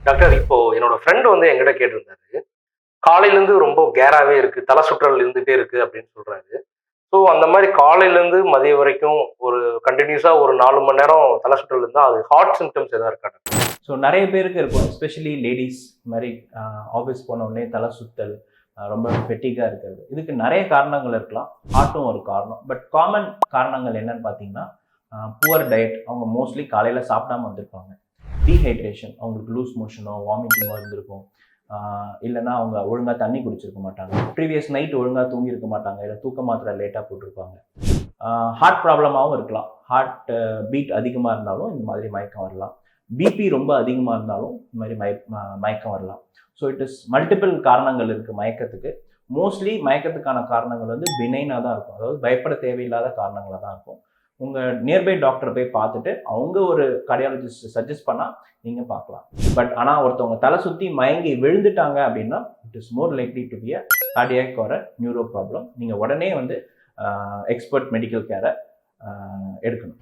Doctor, இப்போ என்னோட friend வந்து என்கிட்ட கேட்டிருந்தாரு. காலையிலேருந்து ரொம்ப கேராவே இருக்கு. தல சுற்றல் இருந்துட்டே இருக்கு அப்படின்னு சொல்றாரு. ஸோ அந்த மாரி காலையிலேருந்து மதியம் வரைக்கும் ஒரு கன்டினியூஸா ஒரு 4 மணி நேரம் தல சுற்றல் இருந்தா, அது ஹார்ட் சிம்ப்டம்ஸ் எதா இருக்கா டாக்டர்? ஸோ நிறைய பேருக்கு இருக்கும். எஸ்பெஷலி லேடீஸ் மாதிரி ஆஃபீஸ் போன உடனே தலை சுத்தல், ரொம்ப ஃபெட்டிக்காக இருக்கிறது. இதுக்கு நிறைய காரணங்கள் இருக்கலாம். ஹார்ட்டும் ஒரு காரணம். பட் காமன் காரணங்கள் என்னன்னு பார்த்தீங்கன்னா, புவர் டயட். அவங்க மோஸ்ட்லி காலையில் சாப்பிடாம வந்திருப்பாங்க. டீஹைட்ரேஷன், அவங்களுக்கு லூஸ் மோஷனோ வாமிட்டிங்கோ இருந்திருக்கும். இல்லைன்னா அவங்க ஒழுங்காக தண்ணி குடிச்சிருக்க மாட்டாங்க. ப்ரீவியஸ் நைட் ஒழுங்காக தூங்கியிருக்க மாட்டாங்க. இல்லை தூக்க மாத்திரை லேட்டாக போட்டிருப்பாங்க. ஹார்ட் ப்ராப்ளமாகவும் இருக்கலாம். ஹார்ட் பீட் அதிகமாக இருந்தாலும் இந்த மாதிரி மயக்கம் வரலாம். பிபி ரொம்ப அதிகமாக இருந்தாலும் இந்த மாதிரி மயக்கம் வரலாம். ஸோ இட் இஸ் மல்டிபிள் காரணங்கள் இருக்குது மயக்கத்துக்கு. மோஸ்ட்லி மயக்கத்துக்கான காரணங்கள் வந்து பினைனாக தான் இருக்கும். அதாவது பயப்பட தேவையில்லாத காரணங்களாக தான் இருக்கும். உங்கள் நியர்பை டாக்டர் போய் பார்த்துட்டு அவங்க ஒரு கார்டியாலஜிஸ்ட் சஜஸ்ட் பண்ணால் நீங்கள் பார்க்கலாம். பட் ஆனால் ஒருத்தவங்க தலை சுற்றி மயங்கி விழுந்துட்டாங்க அப்படின்னா it is more likely to be a cardiac or a neuro problem. நீங்கள் உடனே வந்து எக்ஸ்பர்ட் மெடிக்கல் கேரை எடுக்கணும்.